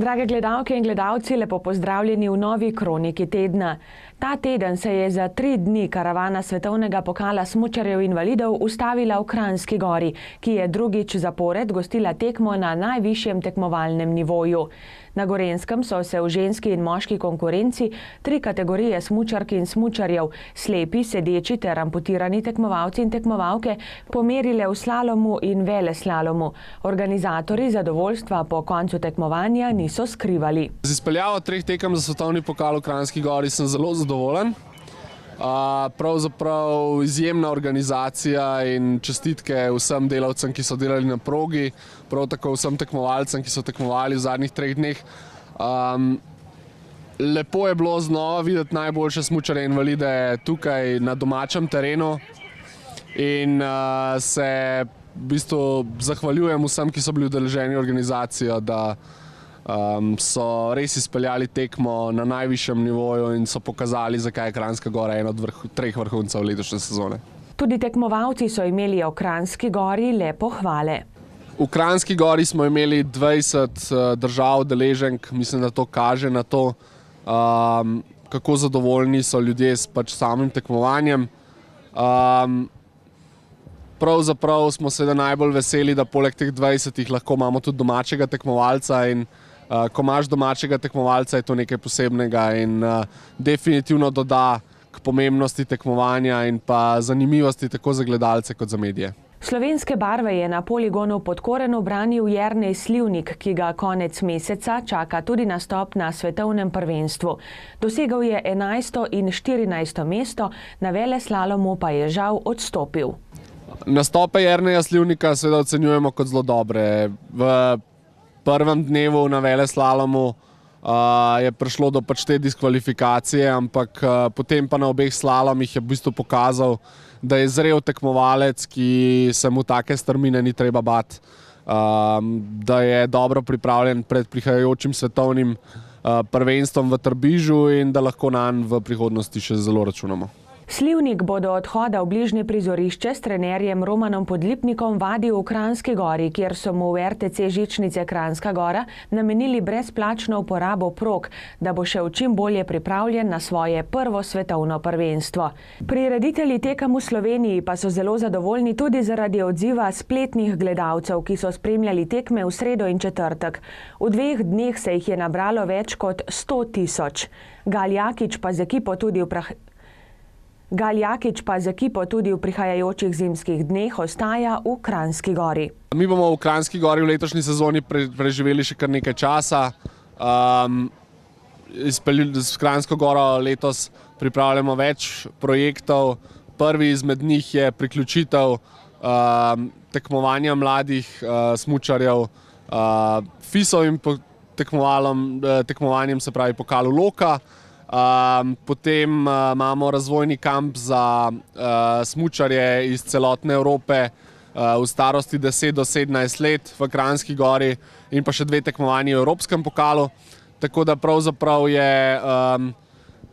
Drage gledalke in gledalci, lepo pozdravljeni v novi kroniki tedna. Ta teden se je za 3 dni karavana svetovnega pokala smučarjev invalidov ustavila v Kranjski Gori, ki je drugič zapored gostila tekmo na najvišjem tekmovalnem nivoju. Na Gorenjskem so se v ženski in moški konkurenci 3 kategorije smučark in smučarjev, slepi, sedeči ter amputirani tekmovalci in tekmovalke, pomerile v slalomu in veleslalomu. Organizatorji zadovoljstva po koncu tekmovanja niso skrivali. Z izpeljavo 3 tekem za svetovni pokal v Kranjski Gori sem zelo zadovoljen. Pravzaprav izjemna organizacija in čestitke vsem delavcem, ki so delali na progi, prav tako vsem tekmovalcem, ki so tekmovali v zadnjih 3 dneh. Lepo je bilo znova videti najboljše smučarje invalide tukaj na domačem terenu in se v bistvu zahvaljujem vsem, ki so bili udeleženi organizacijo, da so res izpeljali tekmo na najvišjem nivoju in so pokazali, zakaj je Kranjska Gora ena od 3 vrhuncev letošnje sezone. Tudi tekmovalci so imeli o Kranjski Gori le pohvale. V Kranjski Gori smo imeli 20 držav udeleženk, mislim, da to kaže na to, kako zadovoljni so ljudje s samim tekmovanjem. Pravzaprav smo seveda najbolj veseli, da poleg teh 20 lahko imamo tudi domačega tekmovalca in ko imaš domačega tekmovalca, je to nekaj posebnega in definitivno doda k pomembnosti tekmovanja in pa zanimivosti tako za gledalce kot za medije. Slovenske barve je na poligonu Podkorenu branil Jernej Slivnik, ki ga konec meseca čaka tudi nastop na svetovnem prvenstvu. Dosegel je 11. in 14. mesto, na veleslalomu pa je žal odstopil. Nastope Jerneja Slivnika seveda ocenjujemo kot zelo dobre. V prvem dnevu na veleslalomu je prišlo do te diskvalifikacije, ampak potem pa na obeh slalomih je v bistvu pokazal, da je zrel tekmovalec, ki se mu take strmine ni treba bati, da je dobro pripravljen pred prihajajočim svetovnim prvenstvom v Trbižu in da lahko nanj v prihodnosti še zelo računamo. Slivnik bo do odhoda v bližnje prizorišče s trenerjem Romanom Podlipnikom vadil v Kranjski Gori, kjer so mu v RTC Žičnice Kranjska Gora namenili brezplačno uporabo prog, da bo šel čim bolje pripravljen na svoje prvo svetovno prvenstvo. Prireditelji tekem v Sloveniji pa so zelo zadovoljni tudi zaradi odziva spletnih gledalcev, ki so spremljali tekme v sredo in četrtek. V 2 dneh se jih je nabralo več kot 100 000. Gal Jakič pa z ekipo tudi v prihajajočih zimskih dneh ostaja v Kranjski Gori. Mi bomo v Kranjski Gori v letošnji sezoni preživeli še kar nekaj časa. S Kranjsko Goro letos pripravljamo več projektov. Prvi izmed njih je priključitev tekmovanja mladih smučarjev FIS-ovim tekmovanjem, se pravi pokalu Loka. Potem imamo razvojni kamp za smučarje iz celotne Evrope v starosti 10 do 17 let v Kranjski Gori in pa še 2 tekmovanje v Evropskem pokalu. Tako da pravzaprav je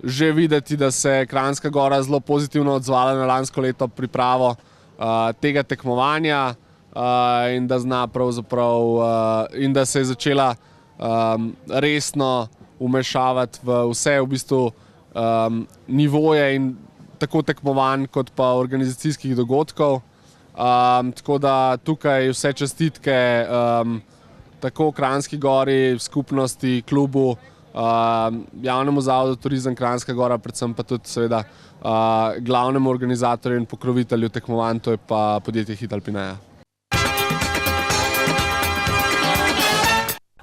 že videti, da se Kranjska Gora zelo pozitivno odzvala na lansko leto pripravo tega tekmovanja in da zna pravzaprav in da se je začela resno umešavati v vse v bistvu nivoje in tako tekmovanj kot pa organizacijskih dogodkov. Tako da tukaj vse čestitke tako Kranjski Gori, skupnosti, klubu, javnemu zavodu Turizem Kranjska Gora, predvsem pa tudi seveda glavnemu organizatorju in pokrovitelju tekmovanj, to je pa podjetje Hit Alpineja.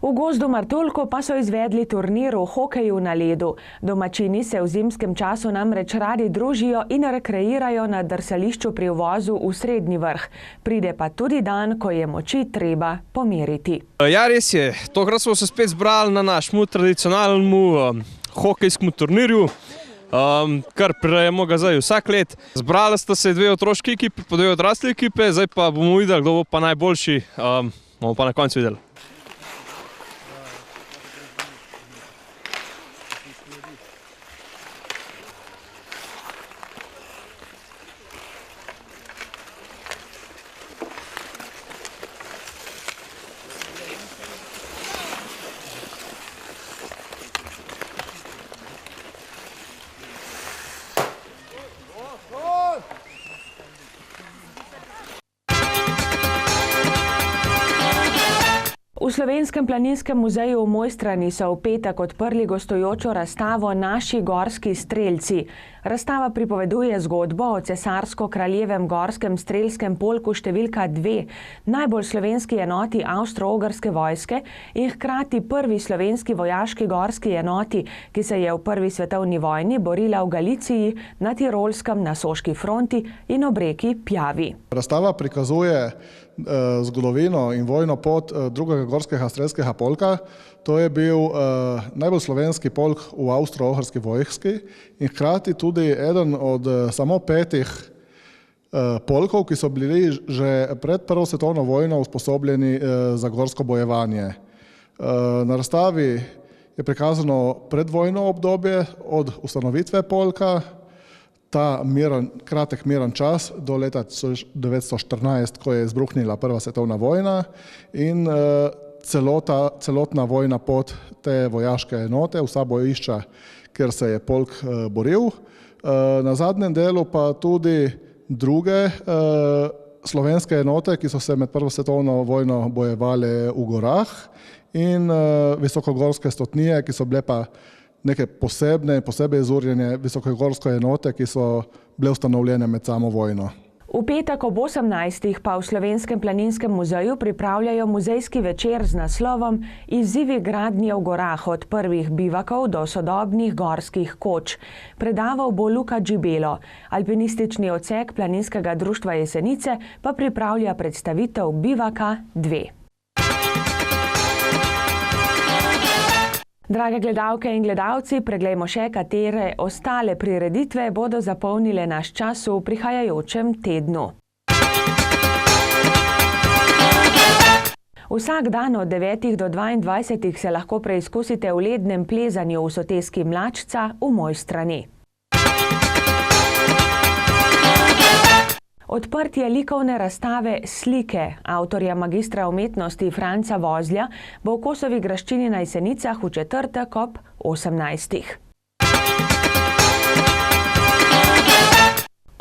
V Gozdu Martuljku pa so izvedli turnir v hokeju na ledu. Domačini se v zimskem času namreč radi družijo in rekreirajo na drsališču pri uvozu v Srednji Vrh. Pride pa tudi dan, ko je moči treba pomeriti. Ja, res je. Tokrat smo se spet zbrali na našemu tradicionalnemu hokejskemu turnirju, kar prirejamo ga zdaj vsak let. Zbrali sta se 2 otroške ekipe, pa 2 odrasle ekipe, zdaj pa bomo videli, kdo bo pa najboljši, bomo pa na koncu videli. Slovenskem planinskem muzeju v Mojstrani so v petek odprli gostujočo razstavo Naši gorski strelci. Razstava pripoveduje zgodbo o cesarsko-kraljevem gorskem strelskem polku številka 2, najbolj slovenski enoti avstro-ogrske vojske in hkrati prvi slovenski vojaški gorski enoti, ki se je v prvi svetovni vojni borila v Galiciji, na Tirolskem, na Soški fronti in ob reki Pjavi. Razstava prikazuje zgodovino in vojno pot drugega gorskega strelskega polka. To je bil najbolj slovenski polk v avstro-ogrski vojski in hkrati tudi eden od samo 5 polkov, ki so bili že pred Prvo svetovno vojno usposobljeni za gorsko bojevanje. Na razstavi je prikazano predvojno obdobje od ustanovitve polka, ta kratek miren čas do leta 1914, ko je izbruhnila Prva svetovna vojna in celotna vojna pot te vojaške enote, vsa bojišča, kjer se je polk boril. Na zadnjem delu pa tudi druge slovenske enote, ki so se med Prvo svetovno vojno bojevale v gorah in visokogorske stotnije, ki so bile pa neke posebej izurjene visokogorske enote, ki so bile ustanovljene med samo vojno. V petek ob 18. pa v Slovenskem planinskem muzeju pripravljajo muzejski večer z naslovom Izzivi gradnje v gorah od prvih bivakov do sodobnih gorskih koč. Predaval bo Luka Džibelo. Alpinistični odsek Planinskega društva Jesenice pa pripravlja predstavitev Bivaka 2. Drage gledalke in gledalci, preglejmo še, katere ostale prireditve bodo zapolnile naš čas v prihajajočem tednu. Vsak dan od 9 do 22 se lahko preizkusite v lednem plezanju v soteski Mlačca v Mojstrani. Odprtje likovne razstave Slike avtorja magistra umetnosti Franca Vozlja bo v Kosovi graščini na Jesenicah v četrtek ob 18.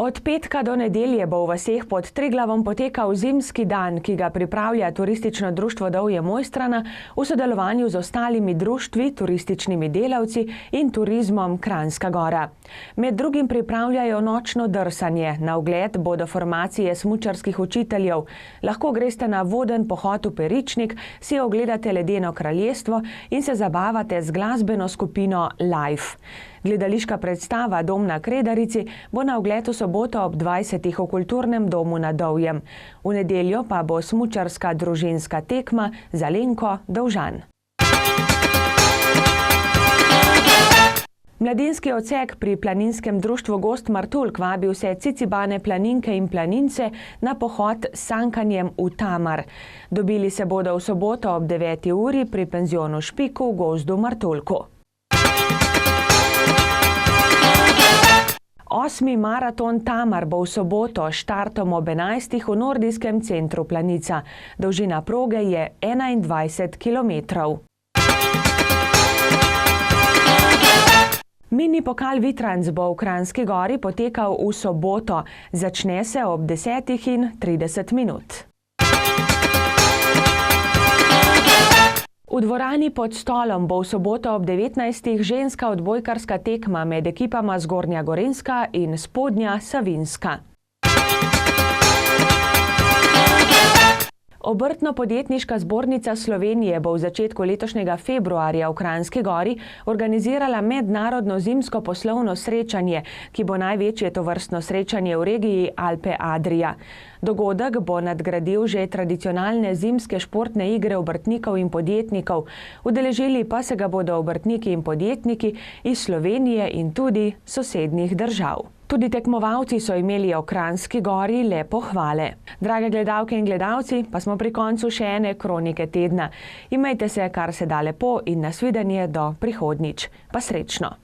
Od petka do nedelje bo v vaseh pod Triglavom potekal zimski dan, ki ga pripravlja Turistično društvo Dovje Mojstrana v sodelovanju z ostalimi društvi, turističnimi delavci in turizmom Kranjska Gora. Med drugim pripravljajo nočno drsanje. Na ogled bodo formacije smučarskih učiteljev. Lahko greste na voden pohod v Peričnik, si ogledate ledeno kraljestvo in se zabavate z glasbeno skupino Live. Gledališka predstava Dom na Kredarici bo na ogled v soboto ob 20. v Kulturnem domu na Dovjem. V nedeljo pa bo smučarska družinska tekma Zalenko Dovžan. Mladinski odsek pri Planinskem društvu Gozd Martuljk vabi vse cicibane planinke in planince na pohod s sankanjem v Tamar. Dobili se bodo v soboto ob 9. uri pri penzionu Špiku v Gozdu Martuljku. 8. maraton Tamar bo v soboto s štartom ob 11. v nordijskem centru Planica. Dolžina proge je 21 kilometrov. Mini pokal Vitranc bo v Kranjski Gori potekal v soboto. Začne se ob 10:30 minut. V dvorani Pod stolom bo v soboto ob 19. ženska odbojkarska tekma med ekipama Zgornja Gorenjska in Spodnja Savinjska. Obrtno-podjetniška zbornica Slovenije bo v začetku letošnjega februarja v Kranjski Gori organizirala mednarodno zimsko poslovno srečanje, ki bo največje tovrstno srečanje v regiji Alpe Adria. Dogodek bo nadgradil že tradicionalne zimske športne igre obrtnikov in podjetnikov. Udeležili pa se ga bodo obrtniki in podjetniki iz Slovenije in tudi sosednjih držav. Tudi tekmovalci so imeli o Kranjski Gori le pohvale. Drage gledalke in gledalci, pa smo pri koncu še ene kronike tedna. Imejte se kar se da lepo in nasvidenje do prihodnjič. Pa srečno!